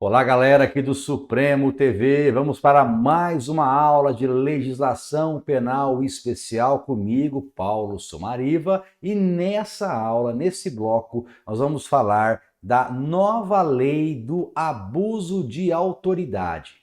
Olá, galera aqui do Supremo TV. Vamos para mais uma aula de legislação penal especial comigo, Paulo Somariva. E nessa aula, nesse bloco, nós vamos falar da nova lei do abuso de autoridade.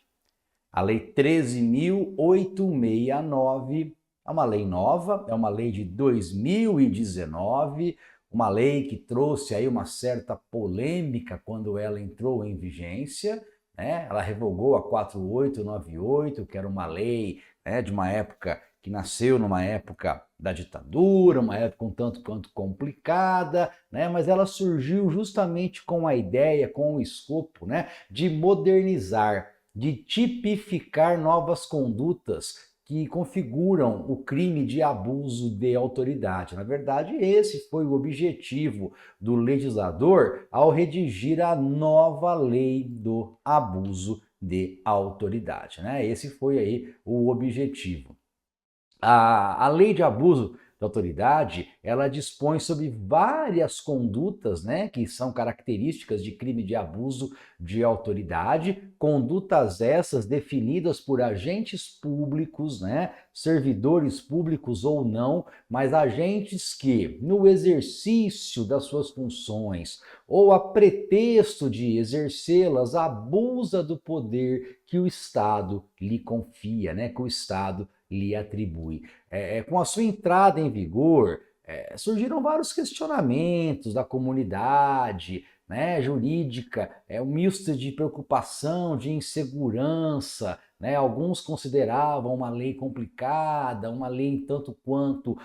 A Lei 13.869 é uma lei nova, é uma lei de 2019, uma lei que trouxe aí uma certa polêmica quando ela entrou em vigência, né? Ela revogou a 4898, que era uma lei, né, de uma época que nasceu numa época da ditadura, uma época um tanto quanto complicada, né? Mas ela surgiu justamente com a ideia, com o escopo, né, de modernizar, de tipificar novas condutas que configuram o crime de abuso de autoridade. Na verdade, esse foi o objetivo do legislador ao redigir a nova lei do abuso de autoridade, né? Esse foi aí o objetivo. A lei de abuso da autoridade, ela dispõe sobre várias condutas, né, que são características de crime de abuso de autoridade, condutas essas definidas por agentes públicos, né, servidores públicos ou não, mas agentes que, no exercício das suas funções ou a pretexto de exercê-las, abusa do poder que o Estado lhe confia, né, que o Estado lhe atribui. Com a sua entrada em vigor, surgiram vários questionamentos da comunidade, né, jurídica, um misto de preocupação, de insegurança, né? Alguns consideravam uma lei complicada, uma lei tanto quanto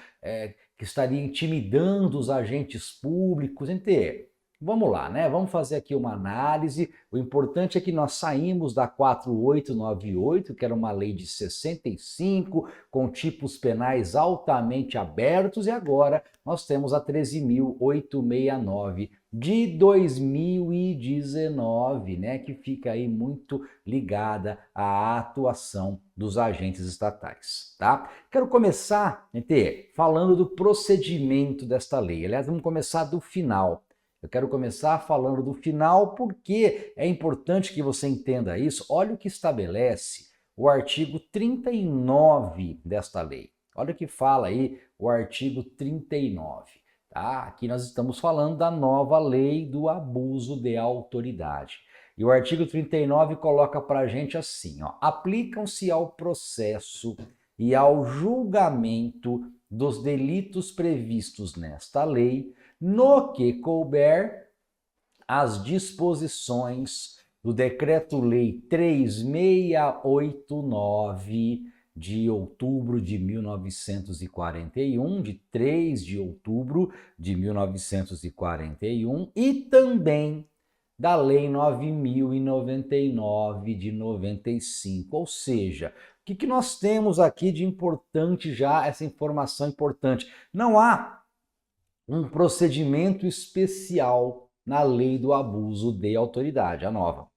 que estaria intimidando os agentes públicos, entende? Vamos lá, né? Vamos fazer aqui uma análise. O importante é que nós saímos da 4898, que era uma lei de 65, com tipos penais altamente abertos, e agora nós temos a 13.869 de 2019, né? Que fica aí muito ligada à atuação dos agentes estatais, tá? Quero começar, gente, falando do procedimento desta lei. Aliás, vamos começar do final. Eu quero começar falando do final porque é importante que você entenda isso. Olha o que estabelece o artigo 39 desta lei. Olha o que fala aí o artigo 39. Tá? Aqui nós estamos falando da nova lei do abuso de autoridade. E o artigo 39 coloca para a gente assim, ó, aplicam-se ao processo e ao julgamento dos delitos previstos nesta lei, no que couber as disposições do Decreto-Lei 3689 de outubro de 1941, de 3 de outubro de 1941, e também da Lei 9.099 de 95. Ou seja, o que nós temos aqui de importante já, essa informação importante? Não há um procedimento especial na lei do abuso de autoridade, a nova.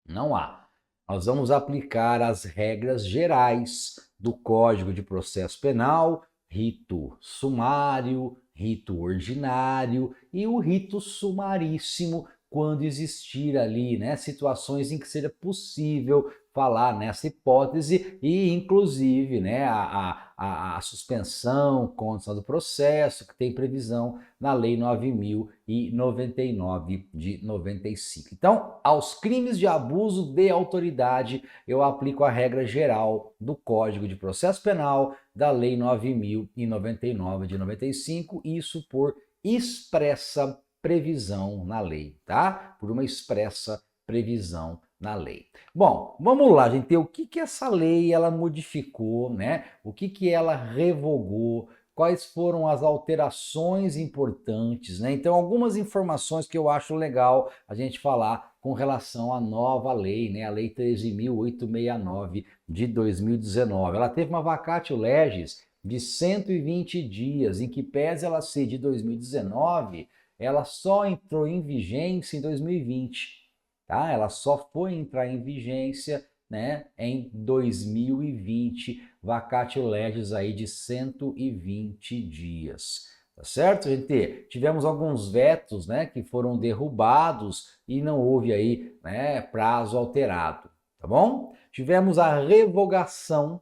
Não há. Nós vamos aplicar as regras gerais do Código de Processo Penal, rito sumário, rito ordinário e o rito sumaríssimo, quando existir ali, né, situações em que seja possível falar nessa hipótese e, inclusive, né, a suspensão consta do processo, que tem previsão na Lei 9.099 de 95. Então, aos crimes de abuso de autoridade, eu aplico a regra geral do Código de Processo Penal da Lei 9.099 de 95, isso por expressa previsão na lei, tá? Por uma expressa previsão na lei. Bom, vamos lá, gente. O que essa lei ela modificou, né? O que ela revogou? Quais foram as alterações importantes, né? Então, algumas informações que eu acho legal a gente falar com relação à nova lei, né? A Lei 13.869 de 2019. Ela teve uma vacatio legis de 120 dias, em que pese ela ser de 2019, ela só entrou em vigência em 2020, tá? Ela só foi entrar em vigência, né, em 2020, vacatio legis aí de 120 dias. Tá certo, gente? Tivemos alguns vetos, né, que foram derrubados e não houve aí, né, prazo alterado, tá bom? Tivemos a revogação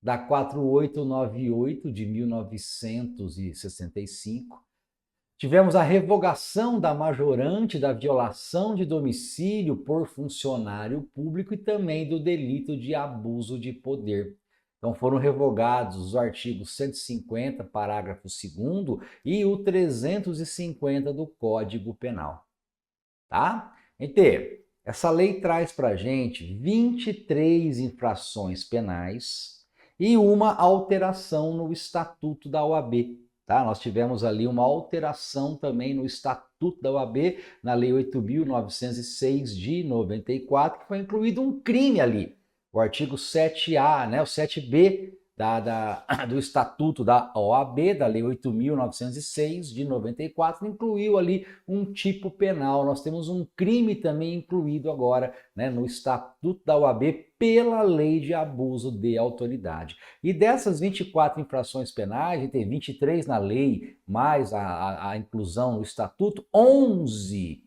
da 4898 de 1965. Tivemos a revogação da majorante da violação de domicílio por funcionário público e também do delito de abuso de poder. Então foram revogados os artigos 150, parágrafo 2º e o 350 do Código Penal, tá? Gente, essa lei traz para a gente 23 infrações penais e uma alteração no Estatuto da OAB. Tá? Nós tivemos ali uma alteração também no Estatuto da OAB, na Lei 8.906 de 94, que foi incluído um crime ali, o artigo 7A, né? O 7B do Estatuto da OAB, da Lei 8.906 de 94, incluiu ali um tipo penal. Nós temos um crime também incluído agora, né, no Estatuto da OAB pela Lei de Abuso de Autoridade. E dessas 24 infrações penais, a gente tem 23 na lei, mais a inclusão no Estatuto, 11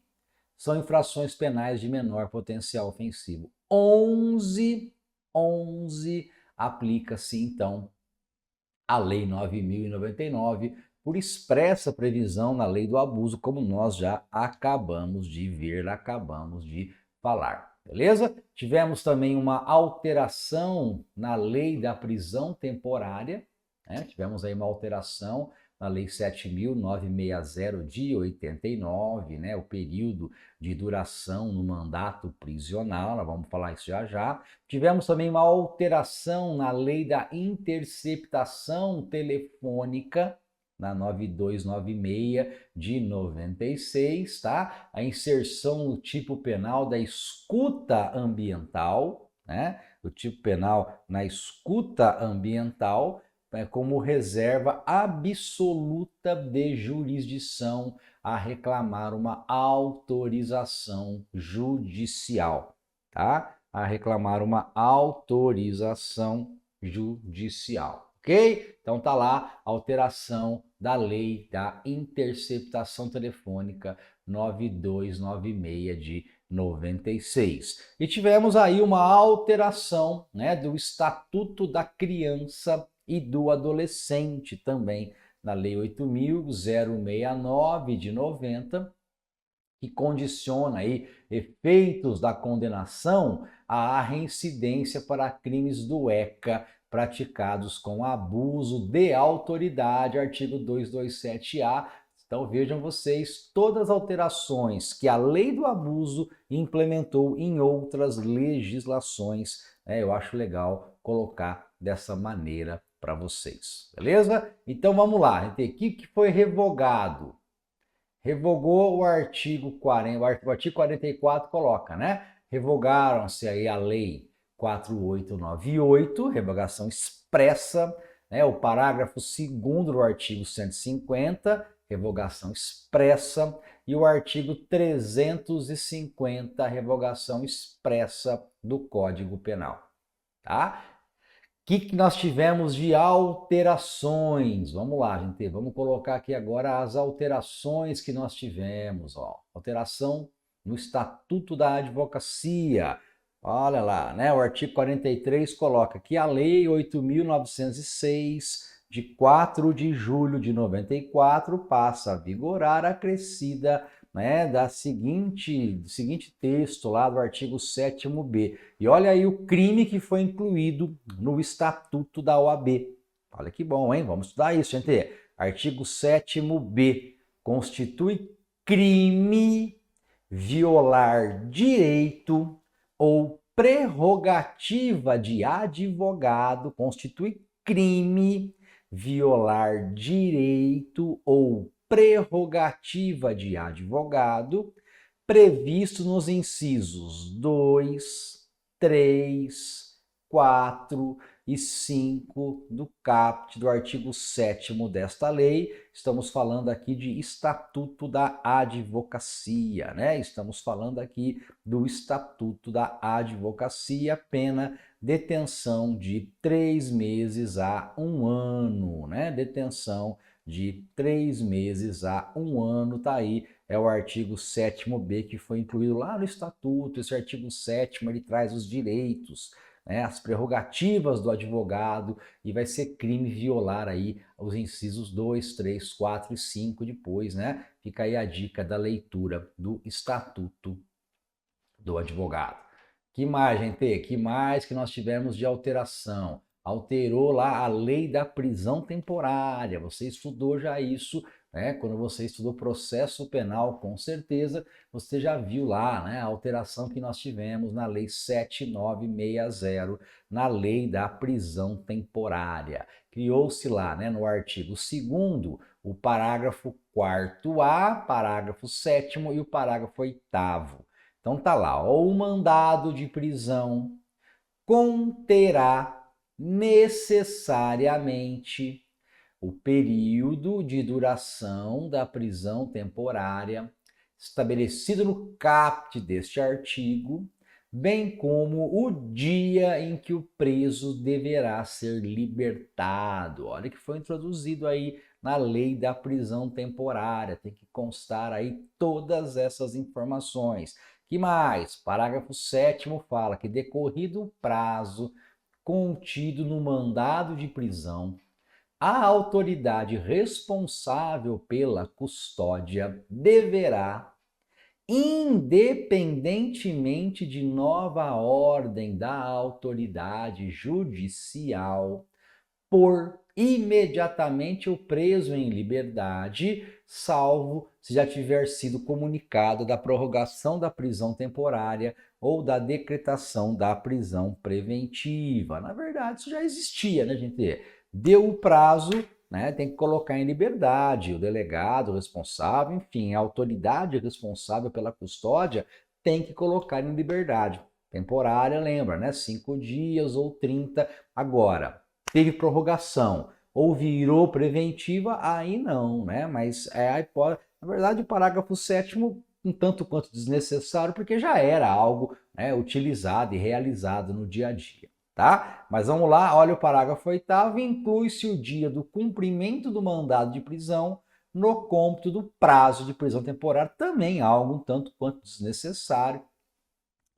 são infrações penais de menor potencial ofensivo. 11 aplica-se, então, a Lei 9.099, por expressa previsão na Lei do Abuso, como nós já acabamos de ver, acabamos de falar. Beleza? Tivemos também uma alteração na Lei da Prisão Temporária, né? Tivemos aí uma alteração na Lei 7.960 de 89, né? O período de duração no mandato prisional, nós vamos falar isso já já. Tivemos também uma alteração na Lei da Interceptação Telefônica, na 9296 de 96, tá? A inserção no tipo penal da escuta ambiental, né? O tipo penal na escuta ambiental, como reserva absoluta de jurisdição a reclamar uma autorização judicial, tá? A reclamar uma autorização judicial, ok? Então tá lá a alteração da Lei da Interceptação Telefônica 9296 de 96. E tivemos aí uma alteração, né, do Estatuto da Criança e do Adolescente também, na Lei 8.069 de 90, que condiciona aí efeitos da condenação à reincidência para crimes do ECA praticados com abuso de autoridade, artigo 227-A. Então vejam vocês todas as alterações que a Lei do Abuso implementou em outras legislações. Eu acho legal colocar dessa maneira para vocês, beleza? Então vamos lá, gente. O que foi revogado? Revogou o artigo 40, o artigo 44 coloca, né? Revogaram-se aí a Lei 4898, revogação expressa, né? O parágrafo 2º do artigo 150, revogação expressa, e o artigo 350, revogação expressa do Código Penal, tá? O que nós tivemos de alterações? Vamos lá, gente. Vamos colocar aqui agora as alterações que nós tivemos. Ó. Alteração no Estatuto da Advocacia. Olha lá, né? O artigo 43 coloca que a Lei 8.906, de 4 de julho de 94, passa a vigorar acrescida, né, do seguinte texto lá do artigo 7º-B. E olha aí o crime que foi incluído no Estatuto da OAB. Olha que bom, hein? Vamos estudar isso, gente. Artigo 7º-B. Constitui crime violar direito ou prerrogativa de advogado. Constitui crime violar direito ou prerrogativa de advogado, previsto nos incisos 2, 3, 4 e 5 do caput do artigo 7º desta lei. Estamos falando aqui de Estatuto da Advocacia, né? Estamos falando aqui do Estatuto da Advocacia, pena detenção de 3 meses a 1 ano, né? Detenção de 3 meses a 1 ano. Tá aí, é o artigo 7º-B que foi incluído lá no Estatuto. Esse artigo 7º ele traz os direitos, né, as prerrogativas do advogado, e vai ser crime violar aí os incisos 2, 3, 4 e 5 depois, né? Fica aí a dica da leitura do Estatuto do Advogado. Que mais, gente? Que mais que nós tivemos de alteração? Alterou lá a lei da prisão temporária. Você estudou já isso, né? Quando você estudou processo penal, com certeza você já viu lá, né, a alteração que nós tivemos na lei 7960, na lei da prisão temporária. Criou-se lá, né, no artigo 2º, o parágrafo 4A, parágrafo 7º e o parágrafo 8º. Então tá lá, ó, o mandado de prisão conterá necessariamente o período de duração da prisão temporária estabelecido no caput deste artigo, bem como o dia em que o preso deverá ser libertado. Olha que foi introduzido aí na lei da prisão temporária, tem que constar aí todas essas informações. Que mais? Parágrafo 7º fala que, decorrido o prazo contido no mandado de prisão, a autoridade responsável pela custódia deverá, independentemente de nova ordem da autoridade judicial, pôr imediatamente o preso em liberdade, salvo se já tiver sido comunicado da prorrogação da prisão temporária ou da decretação da prisão preventiva. Na verdade, isso já existia, né, gente? Deu o prazo, né, tem que colocar em liberdade o delegado responsável, enfim, a autoridade responsável pela custódia tem que colocar em liberdade. Temporária, lembra, né? 5 dias ou 30. Agora, teve prorrogação ou virou preventiva, aí não, né? Mas é a hipótese. Na verdade, o parágrafo 7º, um tanto quanto desnecessário, porque já era algo, né, utilizado e realizado no dia a dia, tá? Mas vamos lá, olha o parágrafo 8º, inclui-se o dia do cumprimento do mandado de prisão no cômputo do prazo de prisão temporária, também algo um tanto quanto desnecessário,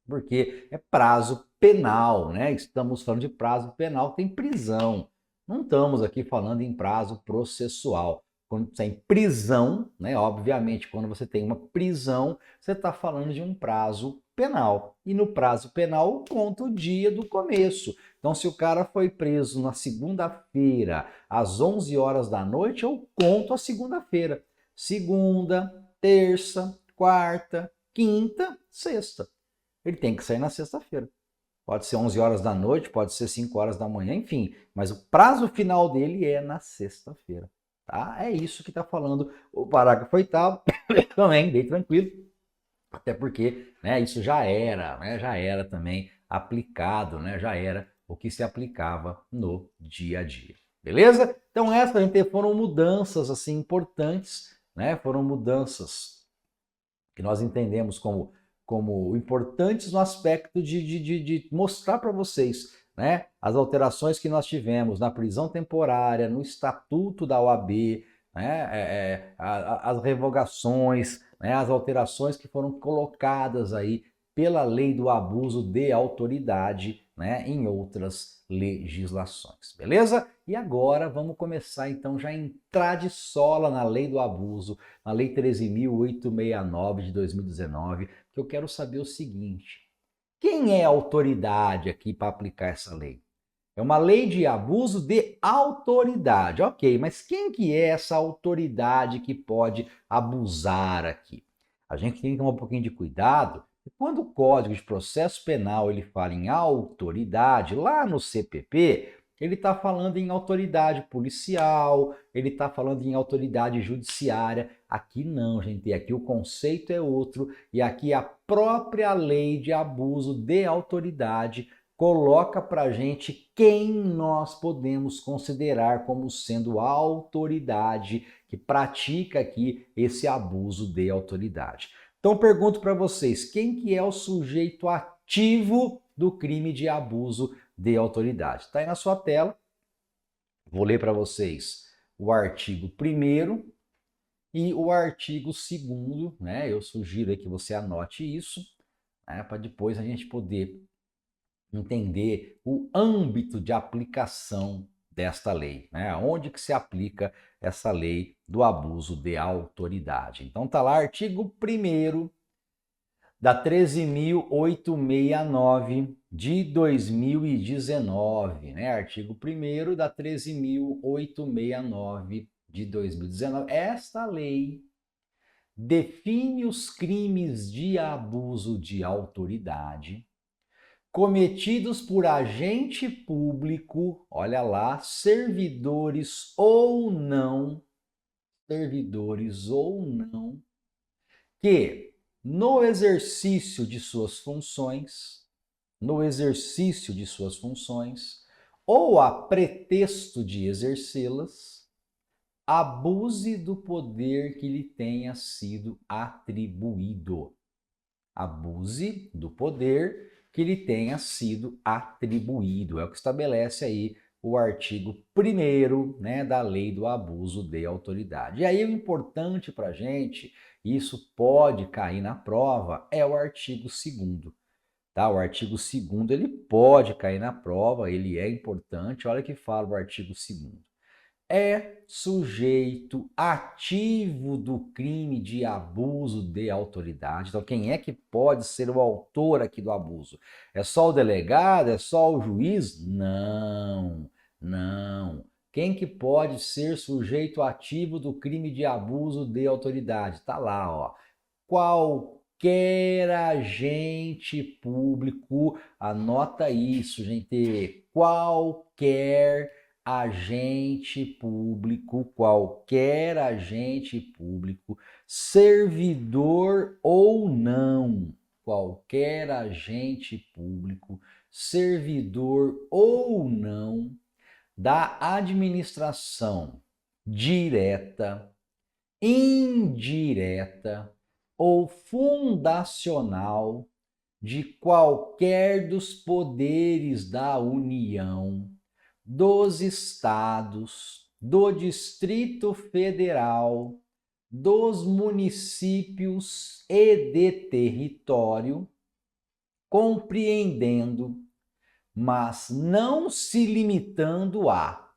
porque é prazo penal, né? Estamos falando de prazo penal, tem prisão. Não estamos aqui falando em prazo processual. Quando tem prisão, né? Obviamente, quando você tem uma prisão, você está falando de um prazo penal. E no prazo penal, conta o dia do começo. Então, se o cara foi preso na segunda-feira, às 11 horas da noite, eu conto a segunda-feira. Segunda, terça, quarta, quinta, sexta. Ele tem que sair na sexta-feira. Pode ser 11 horas da noite, pode ser 5 horas da manhã, enfim. Mas o prazo final dele é na sexta-feira. Tá? É isso que está falando o parágrafo 8º, também, bem tranquilo. Até porque, né, isso já era, né, já era também aplicado, né, já era o que se aplicava no dia a dia. Beleza? Então essas, gente, foram mudanças assim importantes, né? Foram mudanças que nós entendemos como importantes no aspecto de mostrar para vocês, né, as alterações que nós tivemos na prisão temporária, no estatuto da OAB, né, as revogações, né, as alterações que foram colocadas aí pela lei do abuso de autoridade, né, em outras legislações, beleza? E agora vamos começar então já a entrar de sola na lei do abuso, na lei 13.869 de 2019, que eu quero saber o seguinte: quem é a autoridade aqui para aplicar essa lei? É uma lei de abuso de autoridade, ok, mas quem que é essa autoridade que pode abusar aqui? A gente tem que tomar um pouquinho de cuidado. Quando o Código de Processo Penal ele fala em autoridade, lá no CPP, ele está falando em autoridade policial, ele está falando em autoridade judiciária. Aqui não, gente, aqui o conceito é outro, e aqui a própria lei de abuso de autoridade coloca para a gente quem nós podemos considerar como sendo a autoridade que pratica aqui esse abuso de autoridade. Então pergunto para vocês, quem que é o sujeito ativo do crime de abuso de autoridade? Está aí na sua tela, vou ler para vocês o artigo 1º e o artigo 2º, né? Eu sugiro aí que você anote isso, né? Para depois a gente poder entender o âmbito de aplicação desta lei, né? Onde que se aplica essa lei do abuso de autoridade. Então tá lá, artigo 1º da 13.869 de 2019, né? Artigo 1º da 13.869 de 2019. Esta lei define os crimes de abuso de autoridade cometidos por agente público, olha lá, servidores ou não, que no exercício de suas funções, ou a pretexto de exercê-las, abuse do poder que lhe tenha sido atribuído. Abuse do poder que lhe tenha sido atribuído. É o que estabelece aí o artigo 1º, né, da lei do abuso de autoridade. E aí o importante para a gente, isso pode cair na prova, é o artigo 2º. Tá? O artigo 2º ele pode cair na prova, ele é importante. Olha o que fala o artigo 2º. É sujeito ativo do crime de abuso de autoridade. Então, quem é que pode ser o autor aqui do abuso? É só o delegado? É só o juiz? Não, não. Quem que pode ser sujeito ativo do crime de abuso de autoridade? Está lá, ó. Qualquer agente público, anota isso, gente. Qualquer agente público, qualquer agente público, servidor ou não, qualquer agente público, servidor ou não, da administração direta, indireta ou fundacional de qualquer dos poderes da União, dos estados, do Distrito Federal, dos municípios e de território, compreendendo, mas não se limitando a.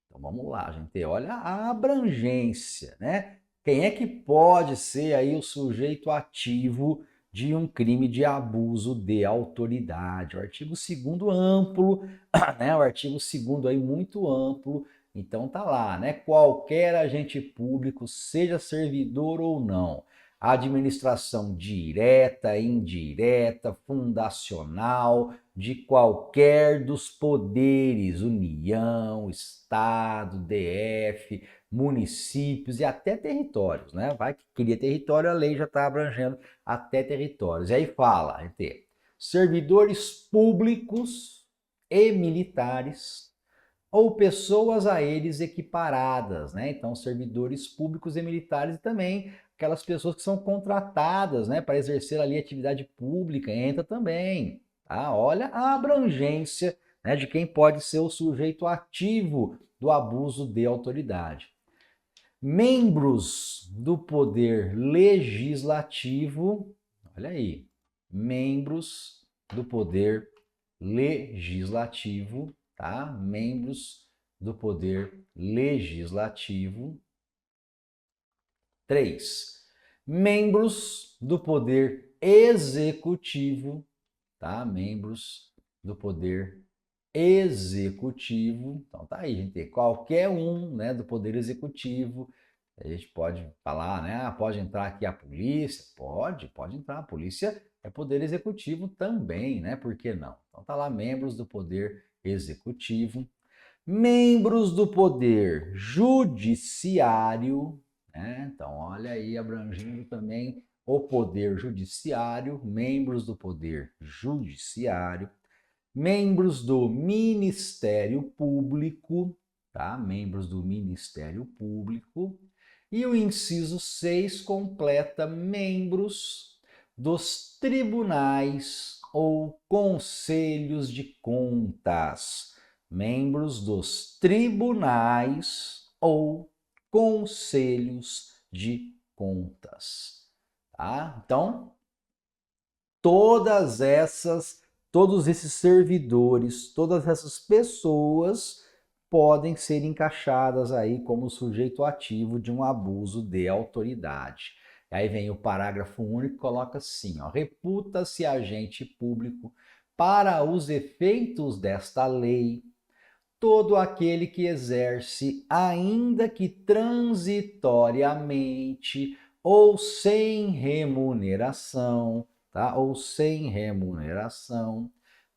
Então vamos lá, gente, olha a abrangência, né? Quem é que pode ser aí o sujeito ativo de um crime de abuso de autoridade? O artigo 2º amplo, né? O artigo 2º aí muito amplo, então tá lá, né? Qualquer agente público, seja servidor ou não, administração direta, indireta, fundacional, de qualquer dos poderes, União, Estado, DF, municípios e até territórios, né? Vai que cria território, a lei já está abrangendo até territórios. E aí fala, gente, servidores públicos e militares ou pessoas a eles equiparadas, né? Então, servidores públicos e militares e também aquelas pessoas que são contratadas, né, para exercer ali atividade pública, entra também, tá? Olha a abrangência, né, de quem pode ser o sujeito ativo do abuso de autoridade. Membros do poder legislativo, olha aí, membros do poder legislativo, tá? Membros do poder legislativo. 3. Membros do poder executivo, tá? Membros do poder executivo. Então tá aí, gente. Qualquer um, né, do poder executivo. A gente pode falar, né? Ah, pode entrar aqui a polícia? Pode entrar. A polícia é poder executivo também, né? Por que não? Então tá lá, membros do poder executivo. Membros do poder judiciário, né? Então, olha aí, abrangendo também o poder judiciário, membros do poder judiciário, membros do Ministério Público, tá? Membros do Ministério Público. E o inciso 6 completa membros dos tribunais ou conselhos de contas. Membros dos tribunais ou conselhos de contas. Tá? Então, todos esses servidores, todas essas pessoas podem ser encaixadas aí como sujeito ativo de um abuso de autoridade. Aí vem o parágrafo único e coloca assim, ó, reputa-se agente público para os efeitos desta lei todo aquele que exerce, ainda que transitoriamente ou sem remuneração, tá? Ou sem remuneração,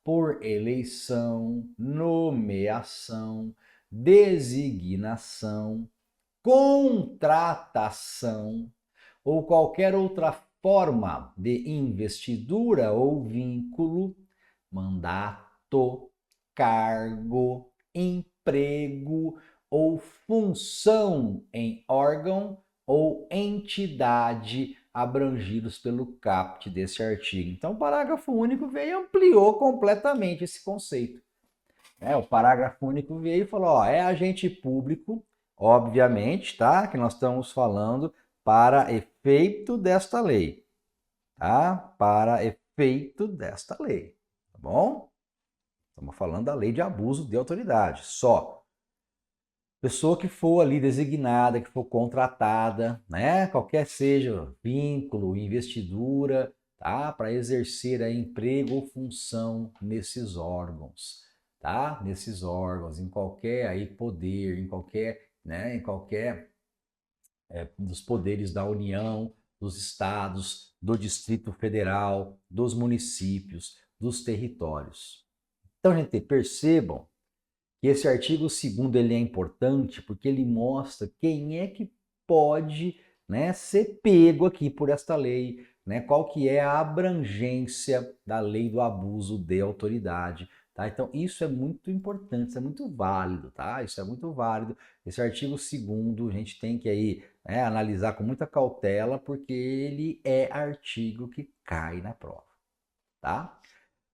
por eleição, nomeação, designação, contratação ou qualquer outra forma de investidura ou vínculo, mandato, cargo, emprego ou função em órgão ou entidade abrangidos pelo caput desse artigo. Então, o parágrafo único veio e ampliou completamente esse conceito. O parágrafo único veio e falou, ó, é agente público, obviamente, tá? Que nós estamos falando para efeito desta lei, tá? Para efeito desta lei, tá bom? Estamos falando da lei de abuso de autoridade, só. Pessoa que for ali designada, que for contratada, né? Qualquer seja vínculo, investidura, tá? Para exercer aí emprego ou função nesses órgãos, tá? Nesses órgãos, em qualquer aí poder, em qualquer, né? Em qualquer dos poderes da União, dos estados, do Distrito Federal, dos municípios, dos territórios. Então, gente, percebam que esse artigo 2º ele é importante porque ele mostra quem é que pode, né, ser pego aqui por esta lei, né, qual que é a abrangência da lei do abuso de autoridade. Tá? Então, isso é muito importante, isso é muito válido, tá? Isso é muito válido. Esse artigo 2º a gente tem que aí, né, analisar com muita cautela porque ele é artigo que cai na prova, tá?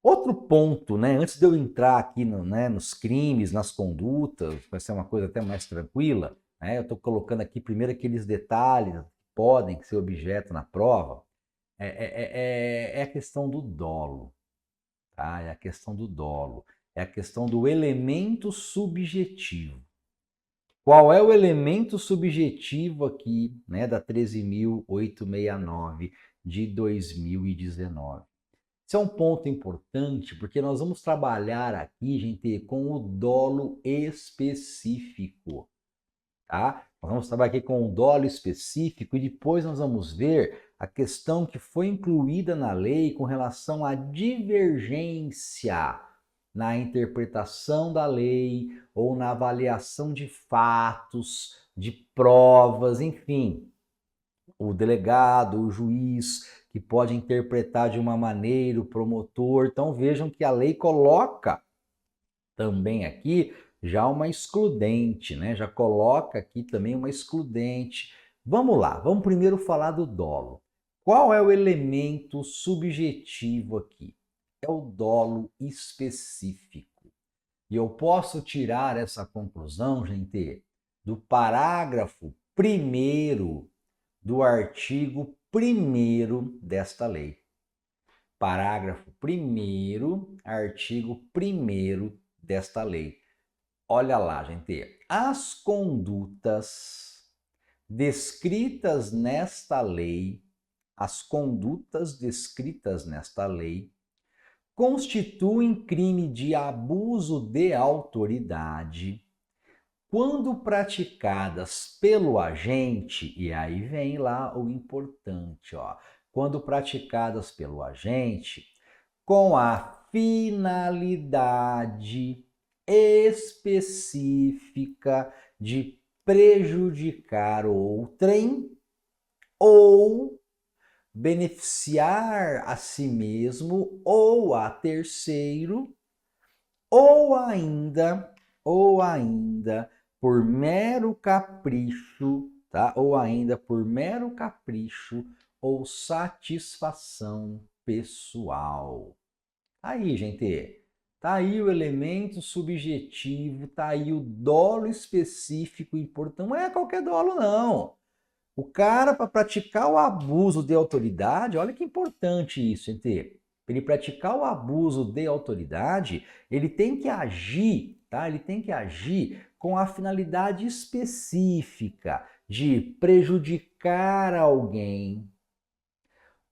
Outro ponto, né, antes de eu entrar aqui nos crimes, nas condutas, vai ser uma coisa até mais tranquila, né, eu estou colocando aqui primeiro aqueles detalhes que podem ser objeto na prova, é a questão do dolo, tá? É a questão do dolo, é a questão do elemento subjetivo. Qual é o elemento subjetivo aqui, né, da 13.869 de 2019? Isso é um ponto importante porque nós vamos trabalhar aqui, gente, com o dolo específico, tá? Nós vamos trabalhar aqui com o dolo específico e depois nós vamos ver a questão que foi incluída na lei com relação à divergência na interpretação da lei ou na avaliação de fatos, de provas, enfim. O delegado, o juiz, que pode interpretar de uma maneira, o promotor. Então vejam que a lei coloca também aqui já uma excludente, né? Já coloca aqui também uma excludente. Vamos lá, vamos primeiro falar do dolo. Qual é o elemento subjetivo aqui? É o dolo específico. E eu posso tirar essa conclusão, gente, do parágrafo 1º do artigo 1º desta lei. Parágrafo 1º, artigo 1º desta lei. Olha lá, gente. As condutas descritas nesta lei, constituem crime de abuso de autoridade quando praticadas pelo agente, e aí vem lá o importante, ó, quando praticadas pelo agente com a finalidade específica de prejudicar outrem ou beneficiar a si mesmo ou a terceiro, ou ainda por mero capricho, tá? Ou ainda por mero capricho ou satisfação pessoal. Aí, gente, Tá aí o elemento subjetivo, tá aí o dolo específico importante. Não é qualquer dolo, não. O cara, para praticar o abuso de autoridade, olha que importante isso, gente. Para ele praticar o abuso de autoridade, ele tem que agir, tá? Ele tem que agir com a finalidade específica de prejudicar alguém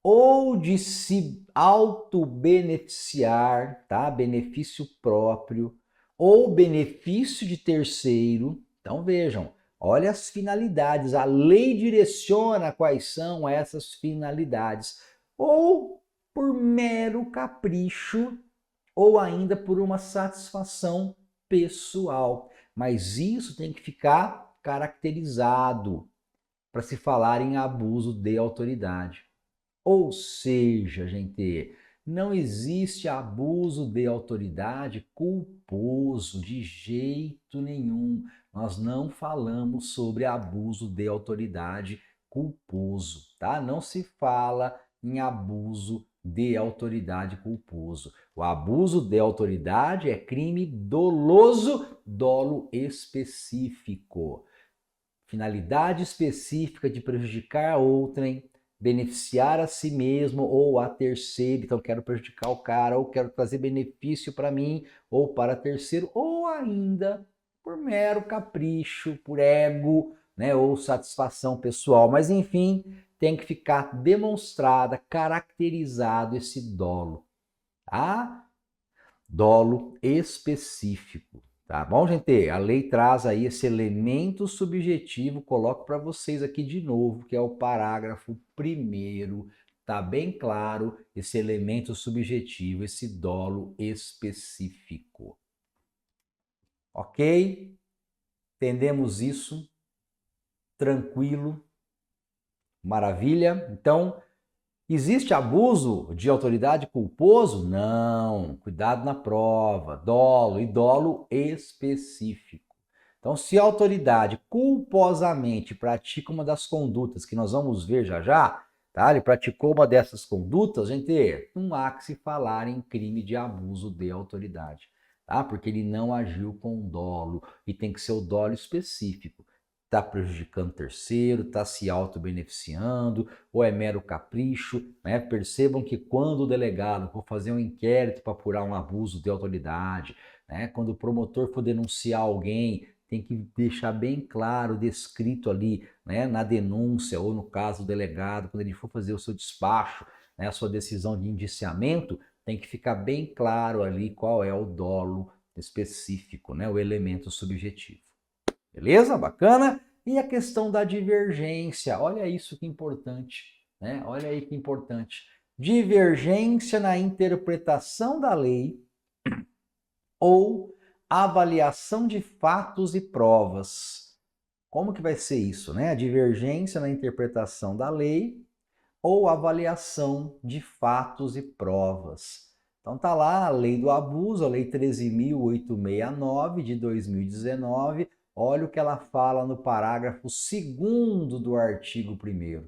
ou de se auto-beneficiar, tá? Benefício próprio ou benefício de terceiro. Então vejam, olha as finalidades, a lei direciona quais são essas finalidades, ou por mero capricho, ou ainda por uma satisfação pessoal. Mas isso tem que ficar caracterizado para se falar em abuso de autoridade. Ou seja, gente, não existe abuso de autoridade culposo de jeito nenhum. Nós não falamos sobre abuso de autoridade culposo, tá? Não se fala em abuso de autoridade culposo. O abuso de autoridade é crime doloso, dolo específico. Finalidade específica de prejudicar a outrem, beneficiar a si mesmo ou a terceiro. Então, quero prejudicar o cara, ou quero trazer benefício para mim ou para terceiro, ou ainda por mero capricho, por ego, né, ou satisfação pessoal. Mas, enfim, tem que ficar demonstrada, caracterizado esse dolo. Tá? Dolo específico. Tá bom, gente? A lei traz aí esse elemento subjetivo, coloco para vocês aqui de novo, que é o parágrafo 1º. Tá bem claro esse elemento subjetivo, esse dolo específico. Ok? Entendemos isso? Tranquilo? Maravilha? Então, existe abuso de autoridade culposo? Não. Cuidado na prova. Dolo e dolo específico. Então, se a autoridade culposamente pratica uma das condutas que nós vamos ver já já, tá? Ele praticou uma dessas condutas, gente, não há que se falar em crime de abuso de autoridade, tá? Porque ele não agiu com dolo e tem que ser o dolo específico. Está prejudicando terceiro, está se auto-beneficiando, ou é mero capricho, né? Percebam que quando o delegado for fazer um inquérito para apurar um abuso de autoridade, né? Quando o promotor for denunciar alguém, tem que deixar bem claro, descrito ali, né? Na denúncia, ou no caso do delegado, quando ele for fazer o seu despacho, né? A sua decisão de indiciamento, tem que ficar bem claro ali qual é o dolo específico, né? O elemento subjetivo. Beleza? Bacana? E a questão da divergência, olha isso que importante, né? Olha aí que importante. Divergência na interpretação da lei ou avaliação de fatos e provas. Como que vai ser isso, né? A divergência na interpretação da lei ou avaliação de fatos e provas. Então tá lá a lei do abuso, a lei 13.869 de 2019. Olha o que ela fala no parágrafo 2º do artigo 1º.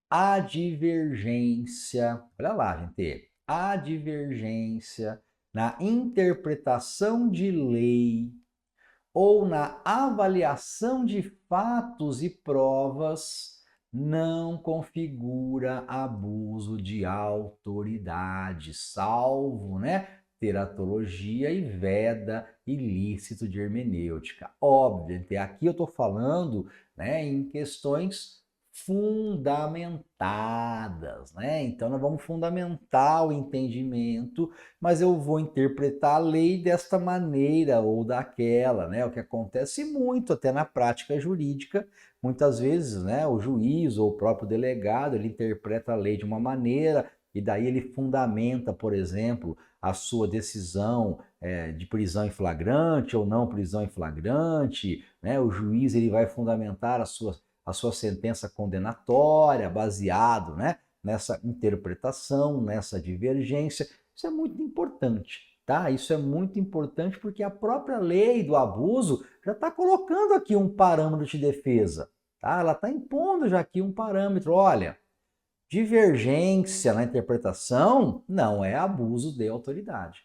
A divergência, olha lá, gente, a divergência na interpretação de lei ou na avaliação de fatos e provas não configura abuso de autoridade, salvo, né, teratologia e veda ilícito de hermenêutica. Óbvio, aqui eu estou falando, né, em questões fundamentadas, né? Então nós vamos fundamentar o entendimento, mas eu vou interpretar a lei desta maneira ou daquela, né? O que acontece muito até na prática jurídica, muitas vezes, né, o juiz ou o próprio delegado, ele interpreta a lei de uma maneira e daí ele fundamenta, por exemplo, a sua decisão de prisão em flagrante ou não prisão em flagrante, né? O juiz ele vai fundamentar a sua sentença condenatória, baseado, né, nessa interpretação, nessa divergência. Isso é muito importante, tá? Isso é muito importante porque a própria lei do abuso já está colocando aqui um parâmetro de defesa, tá? Ela está impondo já aqui um parâmetro. Olha, divergência na interpretação não é abuso de autoridade,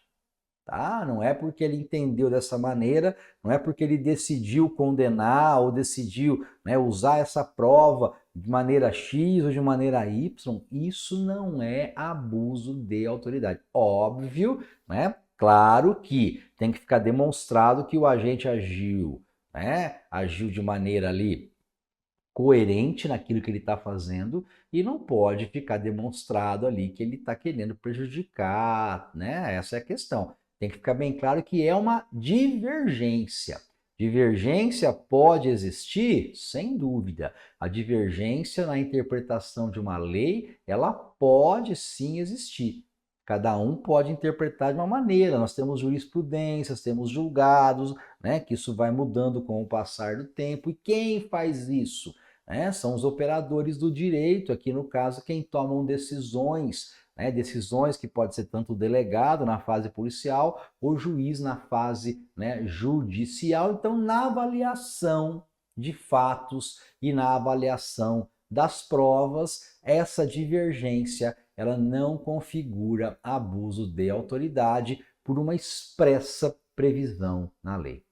tá? Não é porque ele entendeu dessa maneira, não é porque ele decidiu condenar ou decidiu, né, usar essa prova de maneira X ou de maneira Y. Isso não é abuso de autoridade. Óbvio, né? Claro que tem que ficar demonstrado que o agente agiu, né? Agiu de maneira ali coerente naquilo que ele está fazendo e não pode ficar demonstrado ali que ele está querendo prejudicar, né? Essa é a questão. Tem que ficar bem claro que é uma divergência. Divergência pode existir? Sem dúvida. A divergência na interpretação de uma lei, ela pode sim existir. Cada um pode interpretar de uma maneira. Nós temos jurisprudências, temos julgados, né? Que isso vai mudando com o passar do tempo. E quem faz isso? São os operadores do direito, aqui no caso, quem tomam decisões, né, decisões que pode ser tanto o delegado na fase policial ou juiz na fase, né, judicial. Então, na avaliação de fatos e na avaliação das provas, essa divergência ela não configura abuso de autoridade por uma expressa previsão na lei.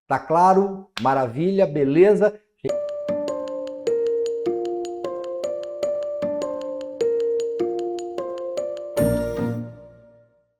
Tá claro? Maravilha, beleza?